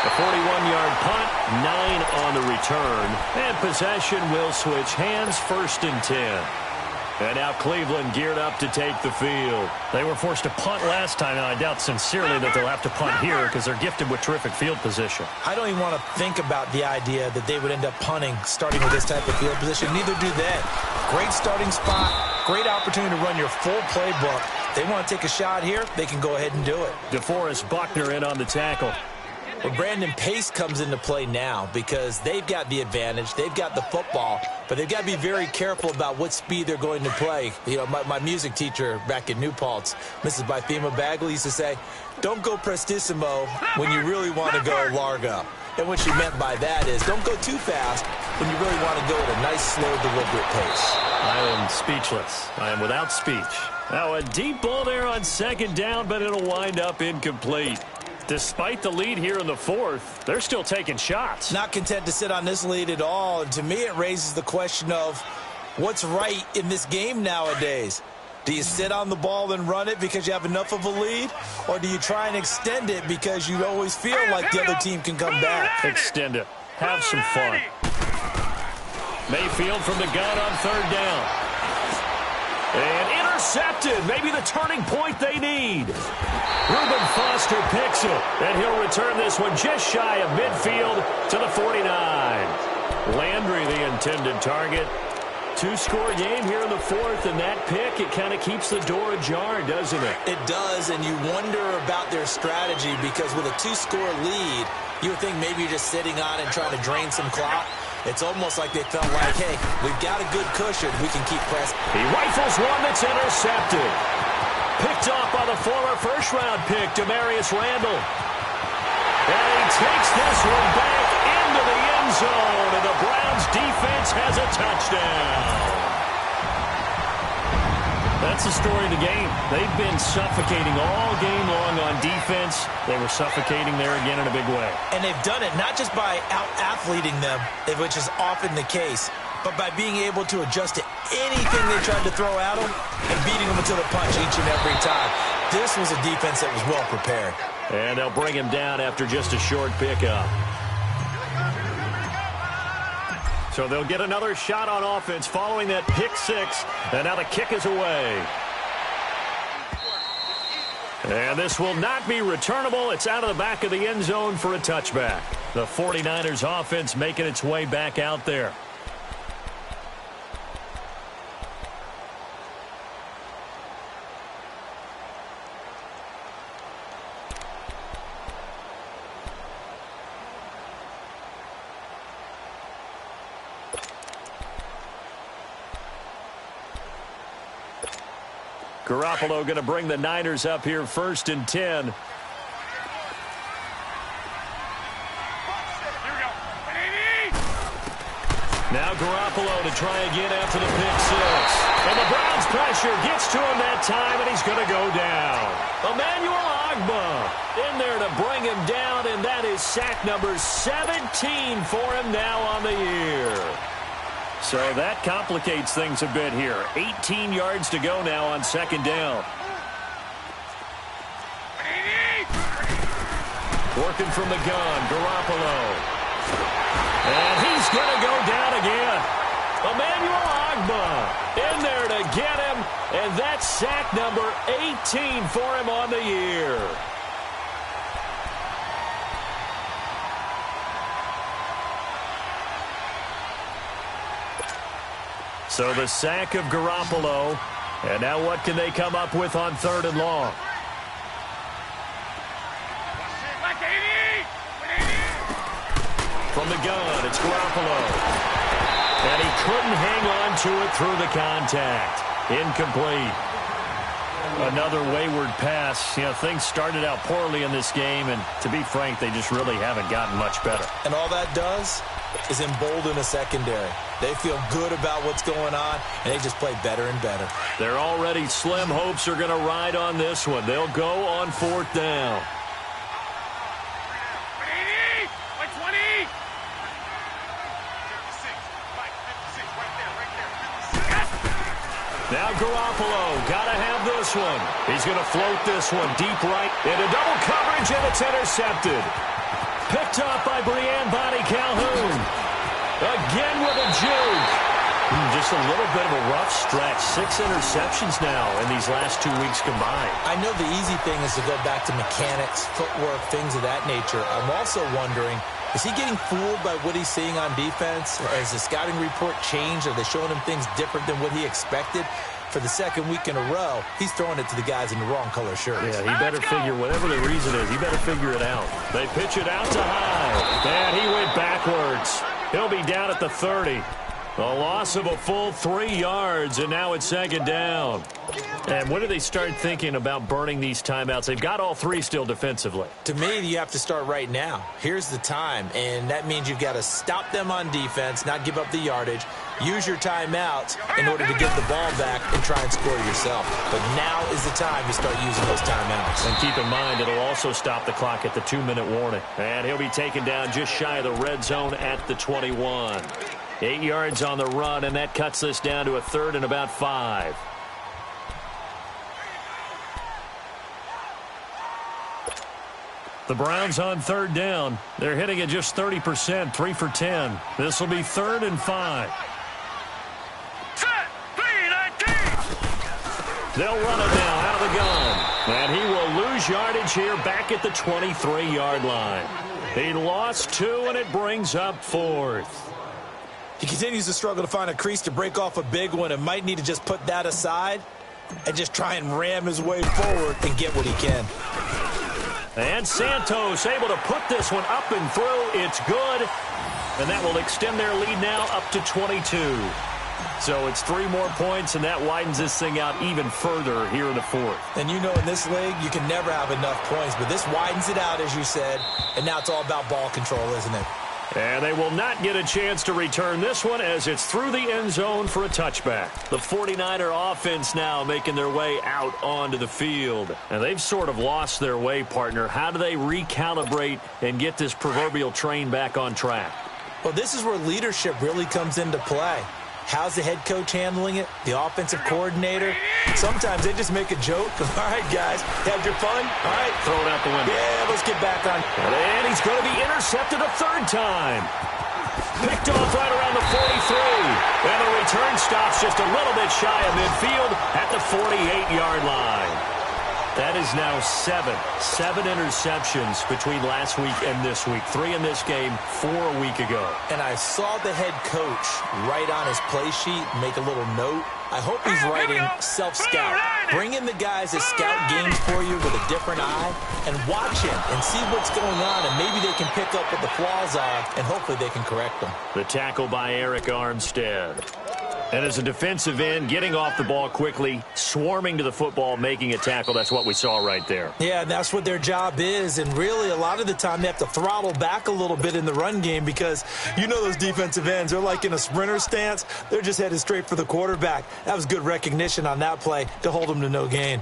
A 41-yard punt, 9 on the return. And possession will switch hands, 1st and 10. And now Cleveland geared up to take the field. They were forced to punt last time, and I doubt sincerely that they'll have to punt here because they're gifted with terrific field position. I don't even want to think about the idea that they would end up punting starting with this type of field position. Neither do they. Great starting spot, great opportunity to run your full playbook. They want to take a shot here, they can go ahead and do it. DeForest Buckner in on the tackle. Well, Brandon, pace comes into play now because they've got the advantage. They've got the football, but they've got to be very careful about what speed they're going to play. You know, my music teacher back in New Paltz, Mrs. Bythema Bagley, used to say, don't go prestissimo when you really want to go largo. And what she meant by that is don't go too fast when you really want to go at a nice, slow, deliberate pace. I am speechless. I am without speech. Now a deep ball there on 2nd down, but it'll wind up incomplete. Despite the lead here in the 4th, they're still taking shots. Not content to sit on this lead at all. And to me, it raises the question of what's right in this game nowadays. Do you sit on the ball and run it because you have enough of a lead? Or do you try and extend it because you always feel like the other team can come back? Extend it. Have some fun. Mayfield from the gun on 3rd down. And intercepted. Maybe the turning point they need. Reuben Foster picks it. And he'll return this one just shy of midfield to the 49. Landry, the intended target. 2-score game here in the 4th, and that pick, it kind of keeps the door ajar, doesn't it? It does, and you wonder about their strategy because with a 2-score lead, you would think maybe you're just sitting on it and trying to drain some clock. It's almost like they felt like, hey, we've got a good cushion. We can keep pressing. He rifles one that's intercepted. Picked off by the former first-round pick, Demarius Randall. And he takes this one back into the end zone, and the Browns defense has a touchdown. That's the story of the game. They've been suffocating all game long on defense. They were suffocating there again in a big way. And they've done it not just by out-athleting them, which is often the case, but by being able to adjust to anything they tried to throw at them and beating them until the punch each and every time. This was a defense that was well prepared. And they'll bring him down after just a short pickup. So they'll get another shot on offense following that pick 6. And now the kick is away. And this will not be returnable. It's out of the back of the end zone for a touchback. The 49ers offense making its way back out there. Garoppolo going to bring the Niners up here 1st and 10. Now Garoppolo to try again after the pick 6. And the Browns pressure gets to him that time, and he's going to go down. Emmanuel Ogbah in there to bring him down, and that is sack number 17 for him now on the year. So that complicates things a bit here. 18 yards to go now on 2nd down. Working from the gun, Garoppolo. And he's going to go down again. Emmanuel Ogbah in there to get him, and that's sack number 18 for him on the year. So the sack of Garoppolo. And now what can they come up with on 3rd and long? From the gun, it's Garoppolo. And he couldn't hang on to it through the contact. Incomplete. Another wayward pass. You know, things started out poorly in this game, and to be frank, they just really haven't gotten much better. And all that does is embolden a secondary. They feel good about what's going on, and they just play better and better. Their already slim hopes are going to ride on this one. They'll go on 4th down. Now Garoppolo, got to have this one. He's going to float this one deep right into double coverage, and it's intercepted. Picked up by Brianne Bonnie Calhoun. Again with a juke. Just a little bit of a rough stretch. 6 interceptions now in these last 2 weeks combined. I know the easy thing is to go back to mechanics, footwork, things of that nature. I'm also wondering, is he getting fooled by what he's seeing on defense? Has the scouting report changed? Are they showing him things different than what he expected? For the 2nd week in a row, he's throwing it to the guys in the wrong color shirts. Yeah, he better figure, whatever the reason is, he better figure it out. They pitch it out to High. And he went backwards. He'll be down at the 30. A loss of a full 3 yards, and now it's 2nd down. And when do they start thinking about burning these timeouts? They've got all 3 still defensively. To me, you have to start right now. Here's the time, and that means you've got to stop them on defense, not give up the yardage, use your timeouts in order to get the ball back and try and score yourself. But now is the time to start using those timeouts. And keep in mind, it'll also stop the clock at the 2-minute warning. And he'll be taken down just shy of the red zone at the 21. 8 yards on the run, and that cuts this down to a 3rd and about 5. The Browns on 3rd down. They're hitting at just 30%, 3 for 10. This will be 3rd and 5. Set, 3-19. They'll run it now out of the gun. And he will lose yardage here back at the 23-yard line. He lost 2, and it brings up 4th. He continues to struggle to find a crease to break off a big one and might need to just put that aside and just try and ram his way forward and get what he can. And Santos able to put this one up and through. It's good. And that will extend their lead now up to 22. So it's 3 more points, and that widens this thing out even further here in the 4th. And you know in this league, you can never have enough points, but this widens it out, as you said, and now it's all about ball control, isn't it? And they will not get a chance to return this one as it's through the end zone for a touchback. The 49er offense now making their way out onto the field. And they've sort of lost their way, partner. How do they recalibrate and get this proverbial train back on track? Well, this is where leadership really comes into play. How's the head coach handling it? The offensive coordinator? Sometimes they just make a joke. All right, guys, had your fun? All right. Throw it out the window. Yeah, let's get back on. And he's going to be intercepted a 3rd time. Picked off right around the 43. And the return stops just a little bit shy of midfield at the 48-yard line. That is now 7 interceptions between last week and this week. 3 in this game, 4 a week ago. And I saw the head coach write on his play sheet, make a little note. I hope he's writing self-scout. Bring in the guys that scout games for you with a different eye and watch him and see what's going on, and maybe they can pick up what the flaws are, and hopefully they can correct them. The tackle by Eric Armstead. And as a defensive end, getting off the ball quickly, swarming to the football, making a tackle, that's what we saw right there. Yeah, and that's what their job is. And really, a lot of the time, they have to throttle back a little bit in the run game because you know those defensive ends, they're like in a sprinter stance. They're just headed straight for the quarterback. That was good recognition on that play to hold them to no gain.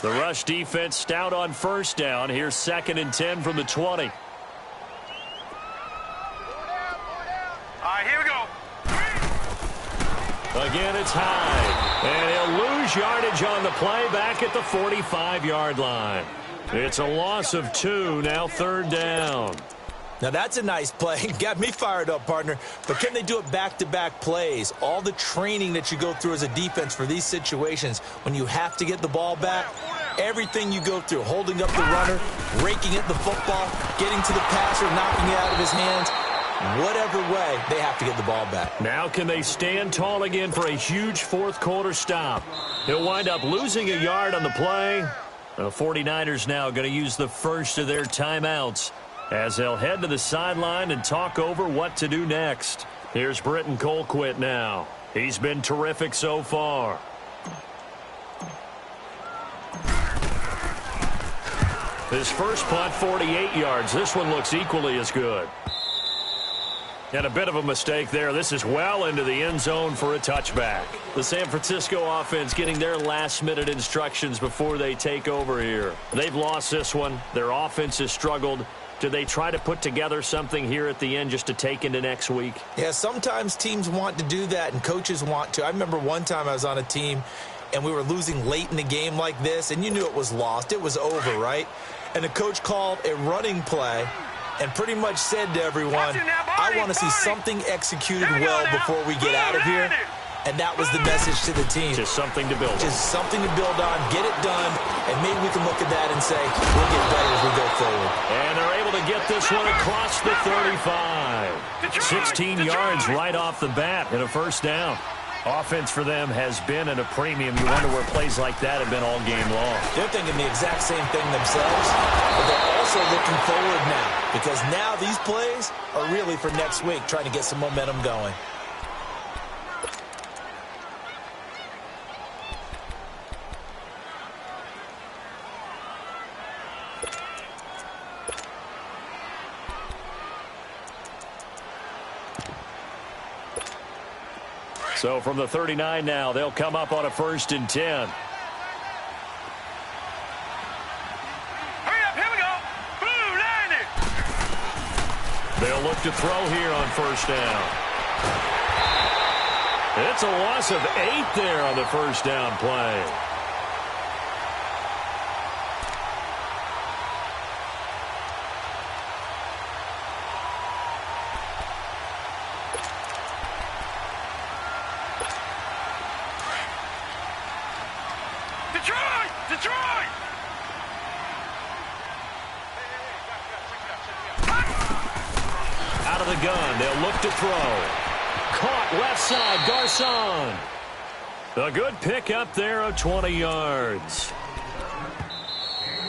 The rush defense stout on 1st down. Here's 2nd and 10 from the 20. All right, here we go. Again, it's High. And he'll lose yardage on the play back at the 45-yard line. It's a loss of 2, now 3rd down. Now, that's a nice play. Got me fired up, partner. But can they do it back-to-back plays? All the training that you go through as a defense for these situations, when you have to get the ball back, everything you go through, holding up the runner, raking at the football, getting to the passer, knocking it out of his hands, Whatever way, they have to get the ball back. Now can they stand tall again for a huge fourth quarter stop? He'll wind up losing a yard on the play. The 49ers now going to use the first of their timeouts as they'll head to the sideline and talk over what to do next. Here's Britton Colquitt now. He's been terrific so far. His first punt, 48 yards. This one looks equally as good. And a bit of a mistake there. This is well into the end zone for a touchback. The San Francisco offense getting their last-minute instructions before they take over here. They've lost this one. Their offense has struggled. Do they try to put together something here at the end just to take into next week? Yeah, sometimes teams want to do that and coaches want to. I remember one time I was on a team and we were losing late in the game like this, and you knew it was lost. It was over, right? And the coach called a running play and pretty much said to everyone, I want to see something executed well before we get out of here. And that was the message to the team. Just something to build on. Just something to build on, get it done, and maybe we can look at that and say, we'll get better as we go forward. And they're able to get this one across the 35. 16 yards right off the bat and a first down. Offense for them has been at a premium. You wonder where plays like that have been all game long. They're thinking the exact same thing themselves, but they're also looking forward now because now these plays are really for next week, trying to get some momentum going. So from the 39 now, they'll come up on a 1st and 10. Hurry up, here we go. Blue, line it. They'll look to throw here on 1st down. It's a loss of 8 there on the 1st down play. Detroit! Out of the gun, they'll look to throw. Caught left side, Garcon. A good pick up there of 20 yards.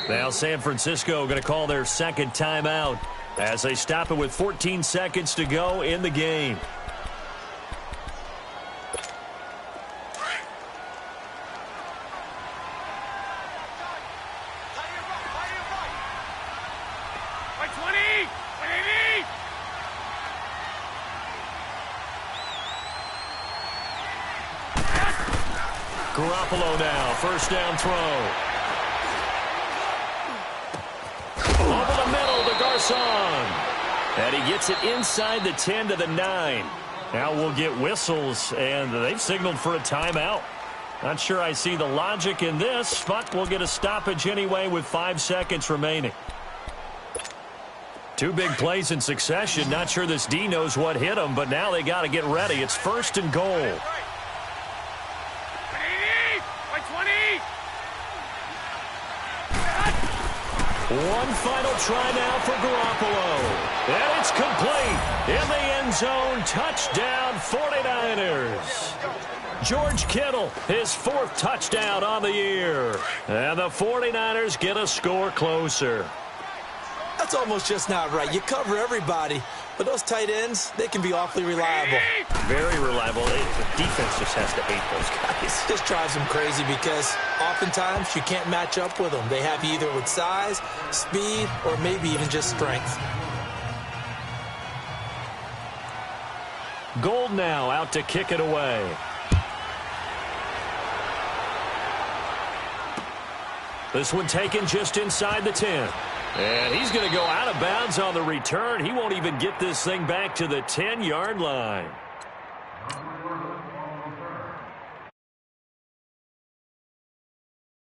Now San Francisco going to call their second timeout as they stop it with 14 seconds to go in the game. Garoppolo now, 1st down throw. Over the middle to Garcon. And he gets it inside the 10 to the 9. Now we'll get whistles, and they've signaled for a timeout. Not sure I see the logic in this, but we'll get a stoppage anyway with 5 seconds remaining. 2 big plays in succession. Not sure this D knows what hit him, but now they got to get ready. It's 1st and goal. One final try now for Garoppolo. And it's complete. In the end zone, touchdown 49ers. George Kittle, his 4th touchdown on the year. And the 49ers get a score closer. That's almost just not right. You cover everybody, but those tight ends, they can be awfully reliable. Very reliable. The defense just has to hate those guys. This drives them crazy because oftentimes you can't match up with them. They have you either with size, speed, or maybe even just strength. Gold now out to kick it away. This one taken just inside the 10. And he's going to go out of bounds on the return. He won't even get this thing back to the 10-yard line.